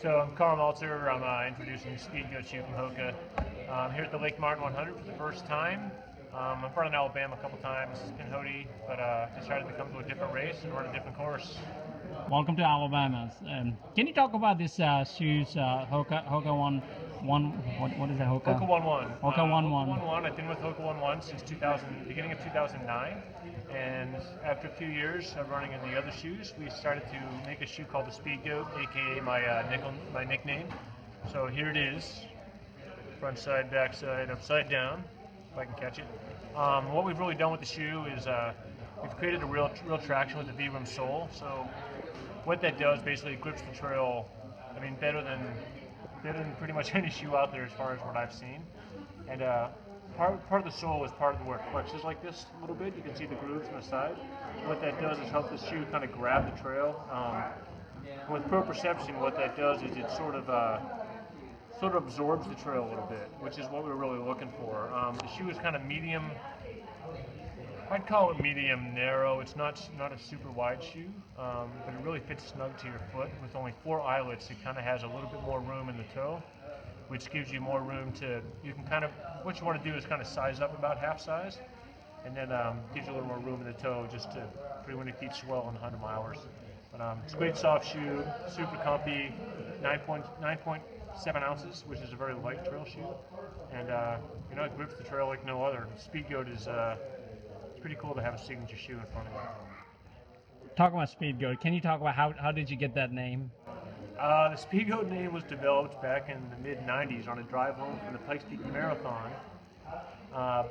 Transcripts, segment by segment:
So I'm Karl Meltzer. I'm introducing the Speedgoat shoe from Hoka. I'm here at the Lake Martin 100 for the first time. I've run in Alabama a couple times in Hody, but decided to come to a different race and run a different course. Welcome to Alabama. Can you talk about this shoes, Hoka what is it, Hoka? Hoka 1-1. Hoka 1-1. Hoka 1-1. I've been with Hoka 1-1 since beginning of 2009. And after a few years of running in the other shoes, we started to make a shoe called the Speedgoat, aka my nickname. So here it is, front side, back side, upside down, if I can catch it. What we've really done with the shoe is we've created a real traction with the V-rim sole. So what that does, basically, it grips the trail, better than pretty much any shoe out there as far as what I've seen. And part of the sole is part of where it flexes like this a little bit. You can see the grooves on the side. What that does is help the shoe kind of grab the trail. With proprioception, what that does is it sort of absorbs the trail a little bit, which is what we're really looking for. The shoe is kind of medium. I'd call it medium narrow. It's not a super wide shoe, but it really fits snug to your foot. With only 4 eyelets, it kind of has a little bit more room in the toe, which gives you more room to, what you want to do is kind of size up about half size, and then gives you a little more room in the toe just to when your feet swell on 100 milers. But it's a great soft shoe, super comfy, 9.7 ounces, which is a very light trail shoe, and it grips the trail like no other. Speedgoat is pretty cool to have a signature shoe in front of you. Talk about Speedgoat. Can you talk about how did you get that name? The Speedgoat name was developed back in the mid-'90s on a drive home from the Pikes Peak Marathon.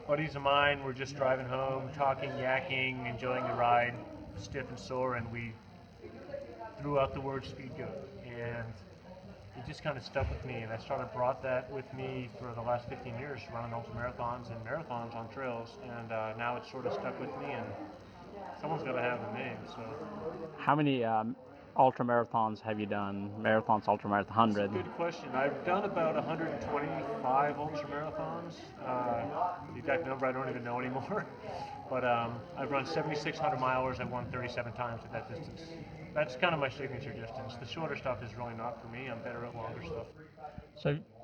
Buddies of mine were just driving home, talking, yakking, enjoying the ride, stiff and sore, and we threw out the word Speedgoat. And it just kind of stuck with me, and I brought that with me for the last 15 years, running ultramarathons and marathons on trails, and now it's sort of stuck with me, and someone's got to have the name. So, how many ultramarathons have you done? Marathons, ultramarathon, 100? That's a good question. I've done about 125 ultramarathons. The exact number I don't even know anymore. But I've run 7,600 milers. I've won 37 times at that distance. That's kind of my signature distance. The shorter stuff is really not for me. I'm better at longer stuff.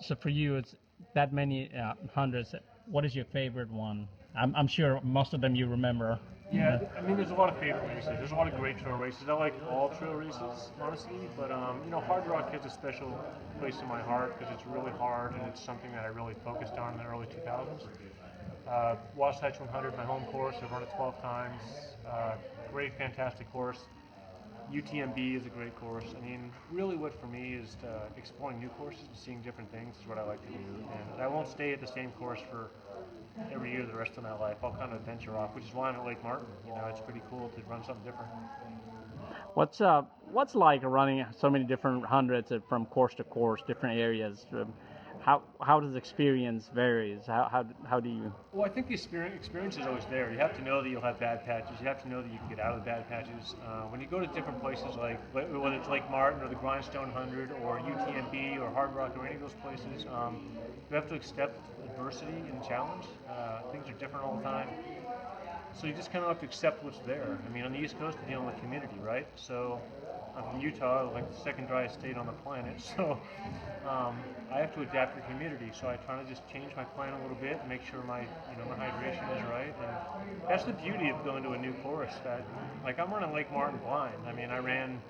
So for you, it's that many hundreds. What is your favorite one? I'm sure most of them you remember. Yeah, there's a lot of favorite races. There's a lot of great trail races. I like all trail races, honestly, but Hard Rock has a special place in my heart because it's really hard and it's something that I really focused on in the early 2000s. Wasatch 100, my home course. I've run it 12 times. Great, fantastic course. UTMB is a great course. Really what for me is exploring new courses and seeing different things is what I like to do. And I won't stay at the same course for every year the rest of my life. I'll kind of venture off, which is why I'm at Lake Martin. It's pretty cool to run something different. What's like running so many different hundreds from course to course, different areas? How does experience varies? How do you? Well, I think the experience is always there. You have to know that you'll have bad patches. You have to know that you can get out of the bad patches. When you go to different places, like whether it's Lake Martin or the Grindstone 100 or UTMB or Hard Rock or any of those places, you have to accept adversity and challenge. Things are different all the time. So you just kind of have to accept what's there. On the East Coast, we're dealing with humidity, right? So I'm from Utah, like the second driest state on the planet. So I have to adapt to humidity. So I try to just change my plan a little bit, make sure my hydration is right. And that's the beauty of going to a new course. That I'm running Lake Martin blind. I ran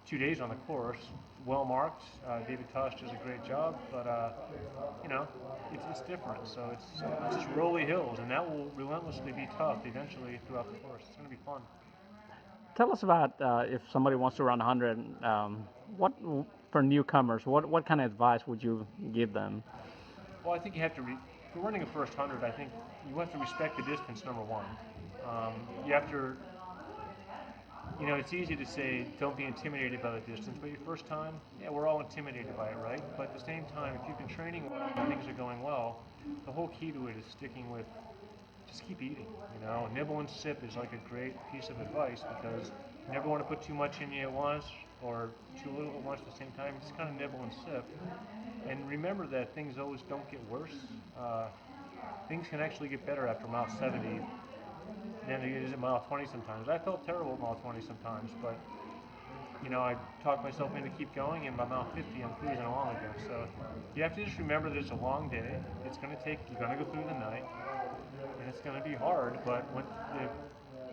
2 days on the course, well marked. David Tosh does a great job, but it's different. So it's just rolly hills, and that will relentlessly be tough eventually throughout the course. It's going to be fun. Tell us about if somebody wants to run 100. What for newcomers? What kind of advice would you give them? Well, I think you have to. If you're running a first 100, I think you have to respect the distance. Number one, you have to. It's easy to say don't be intimidated by the distance, but your first time, yeah, we're all intimidated by it, right? But at the same time, if you've been training well and things are going well, the whole key to it is sticking with, just keep eating. Nibble and sip is like a great piece of advice because you never want to put too much in you at once or too little at once at the same time. Just kind of nibble and sip. And remember that things always don't get worse. Things can actually get better after mile 70 than it is at mile 20 sometimes. I felt terrible at mile 20 sometimes, but you know, I talk myself into keep going, and by mile 50, I'm cruising along again. So you have to just remember that it's a long day. It's going to take, you're going to go through the night, and it's going to be hard, but when the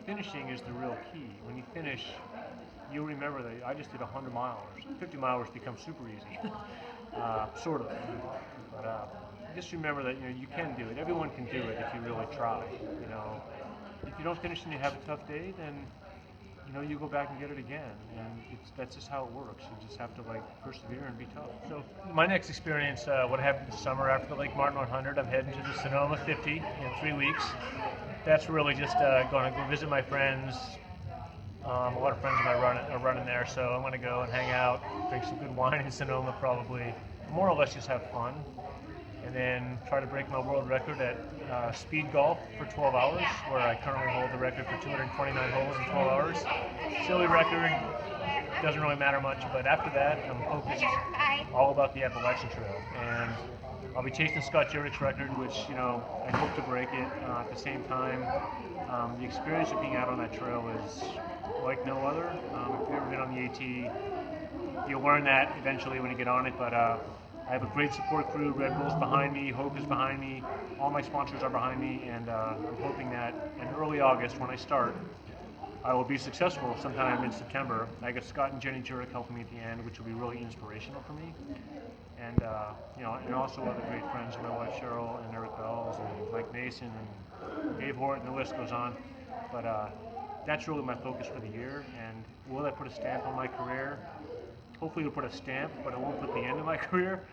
finishing is the real key. When you finish, you'll remember that I just did 100 miles. 50 miles becomes super easy, sort of. But just remember that, you know, you can do it. Everyone can do it if you really try. You know, if you don't finish and you have a tough day, then you know you go back and get it again, and that's just how it works. You just have to like persevere and be tough. So my next experience, what happened this summer after the Lake Martin 100, I'm heading to the Sonoma 50 in 3 weeks. That's really just going to go visit my friends. A lot of friends of mine are running there, so I'm going to go and hang out, drink some good wine in Sonoma, probably more or less just have fun, and then try to break my world record at speed golf for 12 hours, where I currently hold the record for 229 holes in 12 hours. Silly record, doesn't really matter much, but after that, I'm focused all about the Appalachian Trail, and I'll be chasing Scott Jurick's record, which, you know, I hope to break it. At the same time, the experience of being out on that trail is like no other. If you've ever been on the AT, you'll learn that eventually when you get on it, but I have a great support crew. Red Bull's behind me, Hope is behind me, all my sponsors are behind me, and I'm hoping that in early August, when I start, I will be successful sometime in September. I got Scott and Jenny Jurick helping me at the end, which will be really inspirational for me. And you know, and also other great friends, my wife Cheryl and Eric Bells and Mike Mason and Dave Horton, the list goes on. But that's really my focus for the year. And will that put a stamp on my career? Hopefully it'll put a stamp, but it won't put the end of my career.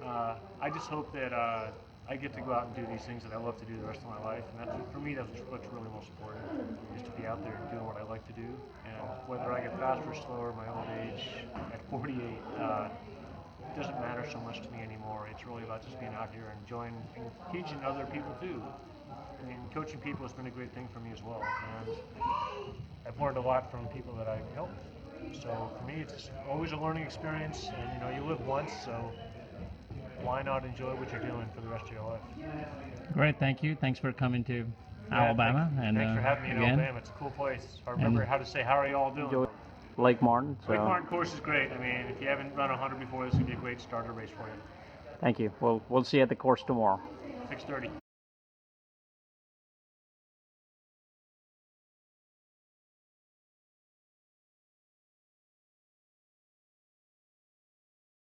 I just hope that I get to go out and do these things that I love to do the rest of my life, and that's, for me, that's what's really most important, is to be out there and doing what I like to do. And whether I get faster or slower, my old age at 48, it doesn't matter so much to me anymore. It's really about just being out here and enjoying and teaching other people too. I mean, coaching people has been a great thing for me as well, and I've learned a lot from people that I've helped. So for me, it's always a learning experience, and you know, you live once, so why not enjoy what you're doing for the rest of your life? Great, thank you. Thanks for coming to Alabama. Thanks for having me in Alabama. It's a cool place. I remember how to say, how are you all doing? Enjoy Lake Martin. Lake Martin course is great. I mean, if you haven't run 100 before, this would be a great starter race for you. Thank you. We'll see you at the course tomorrow. 6:30.